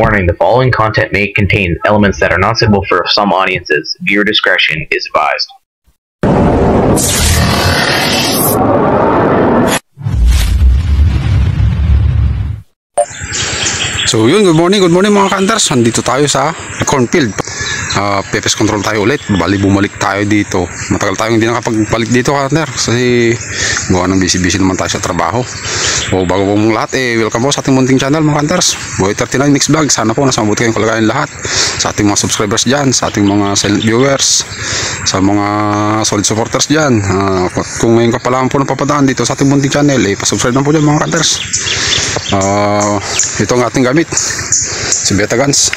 Warning, the following content may contain elements that are not suitable for some audiences. Viewer discretion is advised. So yun, good morning mga ka-hunters. Nandito tayo sa cornfield. Pepes control tayo ulit. Bumalik tayo dito. Matagal tayong hindi nakapagbalik dito, ka-hunter, kasi gawa ng busy naman tayo sa trabaho. So bago po mong lahat, welcome po sa ating munting channel mga ka-hunters, Boy 39 Mix Vlog. Sana po nasa mabuti kayong kalagayan lahat, sa ating mga subscribers dyan, sa ating mga silent viewers, sa mga solid supporters dyan. Kung ngayon ka pala po napapadaan dito sa ating munting channel, pasubscribe na po dyan mga ka-hunters. Ito ang ating gamit, si Beta Guns,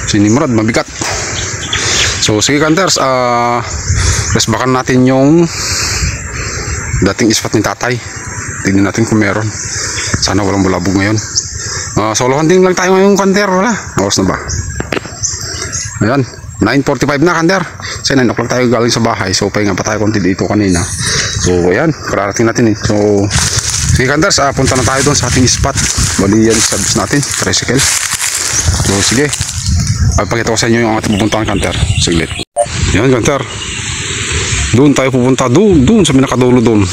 si Nimrod, mabigat. So sige ka-hunters, resbakan natin yung dating ispat ni tatay. Tignan natin kung meron. Sana walang bulabog ngayon. Solo hunting lang tayo ngayong ka-hunter. Wala, oras na ba? Ayan, 9:45 na ka-hunter. Kasi 9 o'clock tayo galing sa bahay. So pahinga pa tayo konti dito kanina. So ayan, kararating natin So sige ka-hunters, punta na tayo doon sa ating spot. Bali yan service natin, tricycle. So sige, pakita ko sa inyo yung ating pupuntahan ka-hunter. Saglit. Yan ka-hunter, doon tayo pupunta, doon sa pinakadulo doon.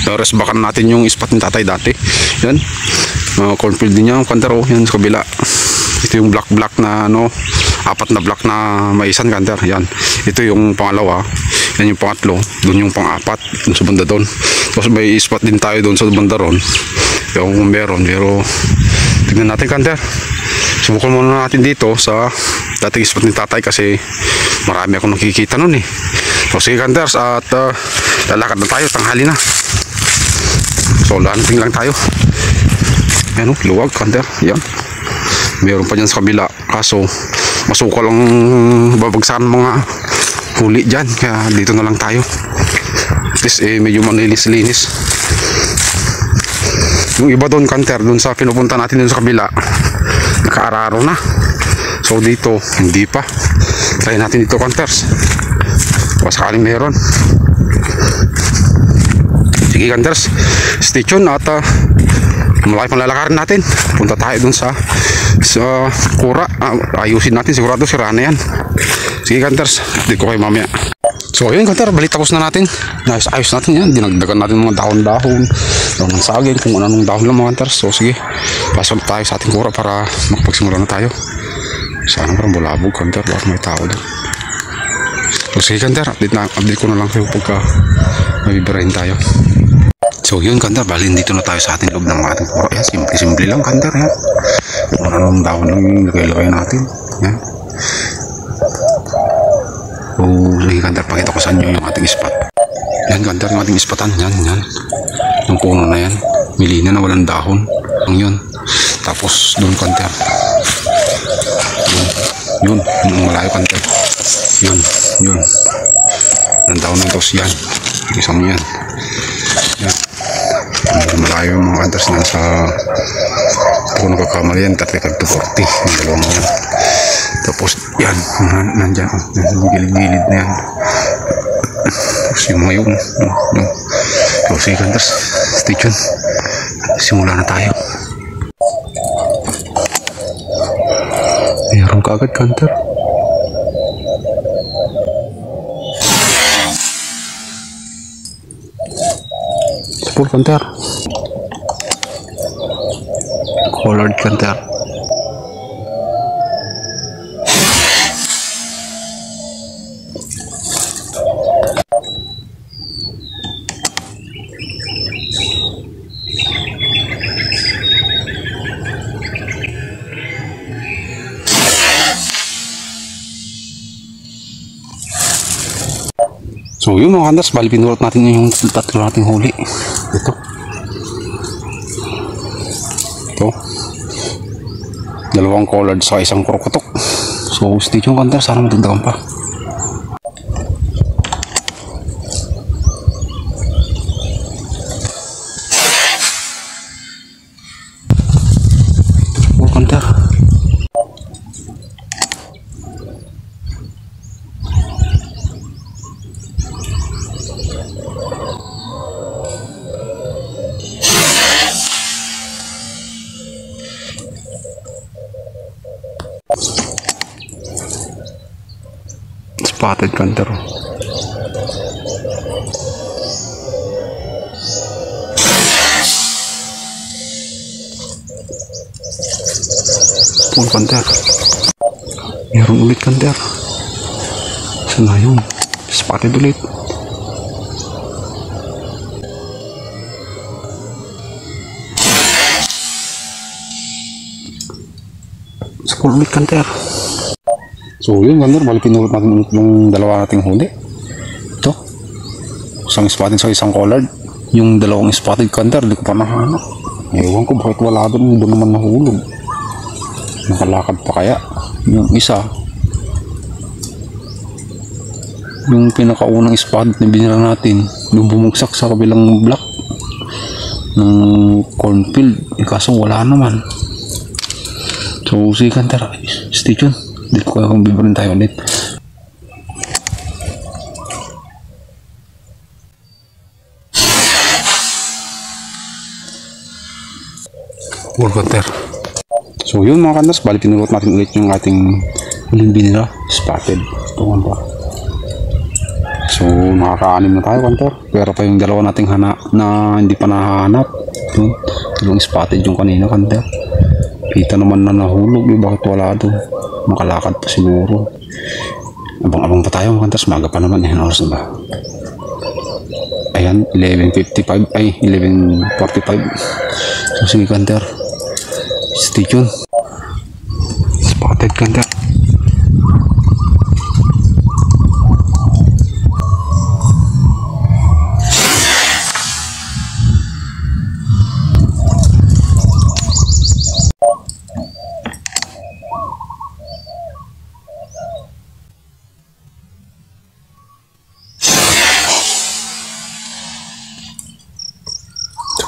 Resbakan natin yung spot ni tatay dati. Yan, cornfield din niya ka-hunter. Yan sa kabila, ito yung black na apat na black na maisan ka-hunter. Yan, ito yung pangalawa, yan yung pangatlo, doon yung pang-apat, doon sa banda doon. Tapos may spot din tayo doon sa banda ron, yung meron, pero tignan natin ka-hunter. Subukan muna natin dito sa dating spot ni tatay kasi marami akong nakikita nun So sige ka-hunters, at lalakad na tayo, tanghali na. So lanting lang tayo. Yan luwag ka-hunter. Yan, meron pa dyan sa kabila, kaso masukal lang babagsakan mga huli dyan, kaya dito na lang tayo. At least medyo manilis-linis. Yung iba doon ka-hunter, doon sa pinupunta natin doon sa kabila, nakaararo na. So dito hindi pa. Try natin dito ka-hunters, baka sakaling meron. Sige ka-hunters, stay tuned at malaki pang lalakarin natin. Punta tayo dun sa kura. Ayusin natin, sigurado sira na yan. Sige ka-hunters, update ko kayo mamaya. So ayun ka-hunter, balik tapos na natin. Ayos natin yan, dinagdagan natin mga dahon ng saging, kung anong dahon lang mga ka-hunters. So sige, pasok tayo sa ating kura para makapagsimula na tayo. Sana parang bulabog ka-hunter, bakit may tao doon. So sige ka-hunter, update ko na lang kayo pagka mabibirahin tayo. So yun ka-hunter, bali dito na tayo sa ating loob ng ating kura. Simple lang ka-hunter. Yan, kung anong dahon lang yung lagay natin. Yan. So sige ka-hunter, pakita ko sa inyo yung ating spot. Yan ka-hunter, yung ating spotan. Yan yung puno na yan, milina na walang dahon ang yun. Tapos doon ka-hunter, yun yung malayo ka-hunter. Yun ang dahon na. Tapos yan, isang yan malayo mga ka-hunters na sa, kung nagkakamali yan, 30-40 yung dalawang yan. Tapos yan, nandyan yung gilid-gilid na yan. Tapos yung mga yung so sige ka-hunters, stay tuned, simula na tayo. Meron ka agad ka-hunter. Full ka-hunter, colored ka-hunter. So yun mga ka-hunters, bali pinurot natin yung tatlo nating huli. Ito dalawang colored sa isang krokotok. So stay tuned ka-hunters, sana matagdagan pa. ka-hunter. spotted Hunter. Full Hunter. Meron ulit Hunter. Saan na yun? Spotted ulit. Full ulit Hunter. So yun Hunter, balik pinulot natin ulit yung dalawa nating huli. Ito. Isang spotted sa isang collard. Yung dalawang spotted Hunter, di ko pa nahanap. Ewan ko bakit wala doon naman nahulog. Nakalakad pa kaya. Yung isa, yung pinakaunang spot na binira natin, yung bumagsak sa kabilang block ng cornfield, kaso wala naman. So sige Hunter, stay tuned. Dito ko kung bibarin tayo ulit. Hunter. So yun mga kandas, bali pinulot natin ulit yung ating huling binira, spotted. Ito ba? So nakaka-anim na tayo Hunter, pero pa yung dalawa nating na hindi pa nahanap. Yun, yung spotted yung kanina Hunter. Kita naman na nahulog, bakit wala doon? Makalakad pa siguro. Abang-abang pa tayo mga kandas, maga pa naman. Ayan, oras na ba? Ayan, 11:55, ay 11:45. So sige Hunter, stay tuned. Spotted Hunter.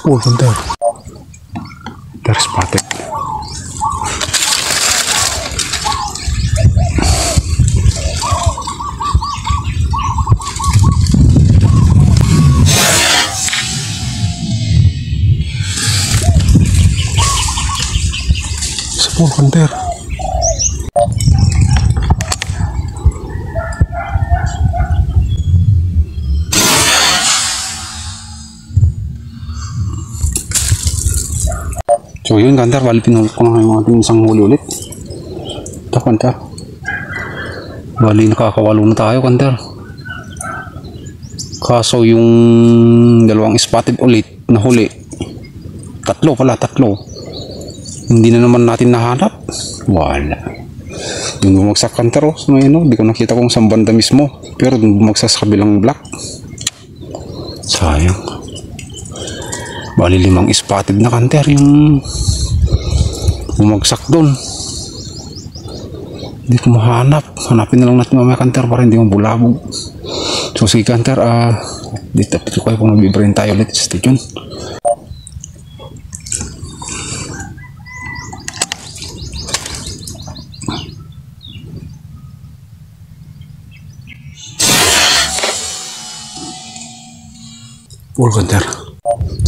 Hunter. They're spotted. Hunter. So yun Hunter, bali pinulot ko na yung ating isang huli ulit. Ito Hunter, bali nakakawalo na tayo Hunter. Kaso yung dalawang spotted ulit na huli, tatlo, hindi na naman natin nahanap. Wala. Yung bumagsak Hunter, so ngayon, di ko nakita kung saan banda mismo, pero bumagsak sa kabilang block. Sayang. Bali 5 spotted na Hunter yung bumagsak doon. Hindi ko mahanap. Hanapin na lang natin mamaya Hunter para hindi mabulabog. So sige Hunter, dito kayo kung nabibrain tayo ulit. Stay tuned. Hunter.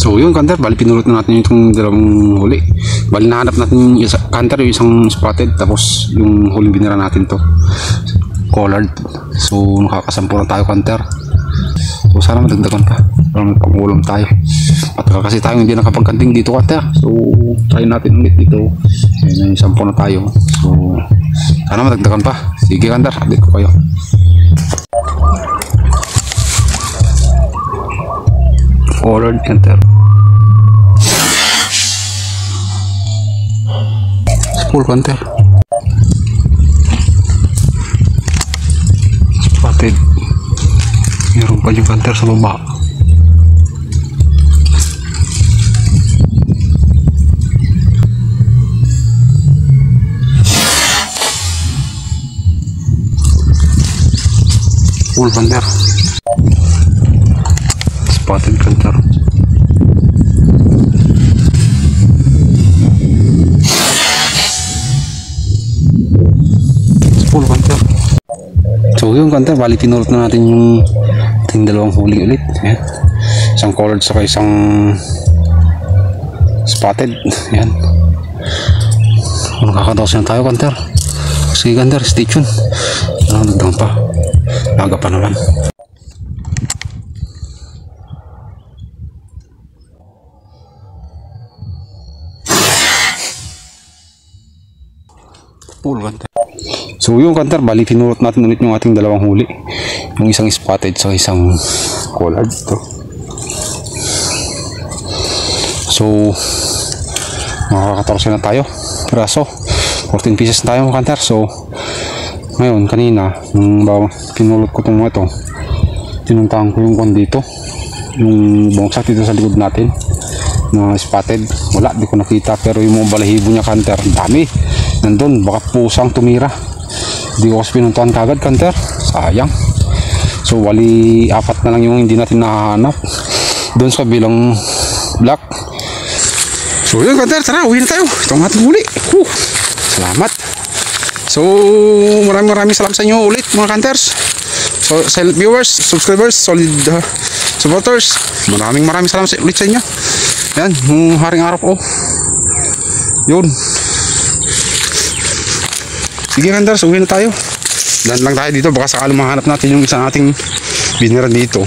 So yun Hunter, bali pinulot na natin yung dalawang huli. Bali nahanap natin yung Hunter, yung isang spotted, tapos yung huling binira natin to collard. So nakakasampo na tayo Hunter. So sana madagdagan pa para may pangulam tayo. At kasi tayo hindi nakapagkanting dito Hunter. So try natin ulit dito. May 10 na tayo. So sana madagdagan pa. Sige Hunter, update ko kayo. Collard Hunter. Full Hunter. Spotted. Meron pa yung Hunter sa baba. Full Hunter. Spotted Hunter. Full Hunter. So yung Hunter, bali tinurot na natin yung ating dalawang huli ulit. Ayan. Isang collard saka isang spotted. Ayan. Nakakataos na tayo Hunter. Sige Hunter, stay tuned. Nagdang pa. Aga pa naman. Full Kanter. So yung Kanter, bali pinulot natin ulit yung ating dalawang huli. Yung isang spotted sa isang collard. Ito. So makaka-14 na tayo. Piraso. 14 pieces na tayo Kanter. So ngayon, kanina, nung pinulot ko itong ito, tinuntahan ko yung kwan dito. Yung bumagsak dito sa likod natin na spotted. Wala, di ko nakita. Pero yung mga balahibo niya Kanter, dami. Nandun, baka pusang tumira. Hindi ko kasi pinuntahan kagad Kanter. Sayang. So wali 4 na lang yung hindi natin nakahanap doon sa bilang black. So yun Kanter, tara, uwi na tayo. Ito ang ating huli. Salamat. So maraming salamat sa inyo ulit mga Kanters. So silent viewers, subscribers, solid supporters, maraming salamat ulit sa inyo. Yan, yung haring araw ko. Yun. Sige Kanters, uwi na tayo. Dan lang tayo dito, baka sakali mahanap natin yung isang ating biniran dito.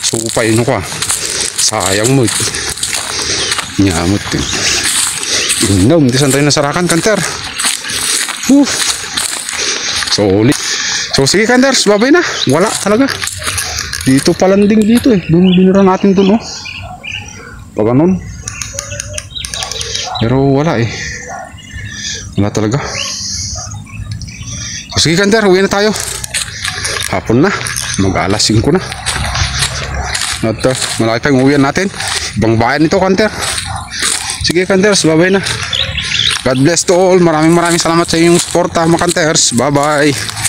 So upayin ko sayang mo. Nyamot eh. Inom, disan tayo nasarakan Kanter. So sige Kanters, babay na. Wala talaga. Dito palanding dito eh. Doon binira natin doon pag ganun. Pero wala eh. Wala talaga. So sige Kanter, uwi na tayo. Hapon na. Mag-alas 5 na. At malaki pa yung uwian natin. Ibang bayan ito Kanter. Sige Kanters, bye-bye na. God bless to all. Maraming salamat sa inyong suporta mga Kanters. Bye-bye.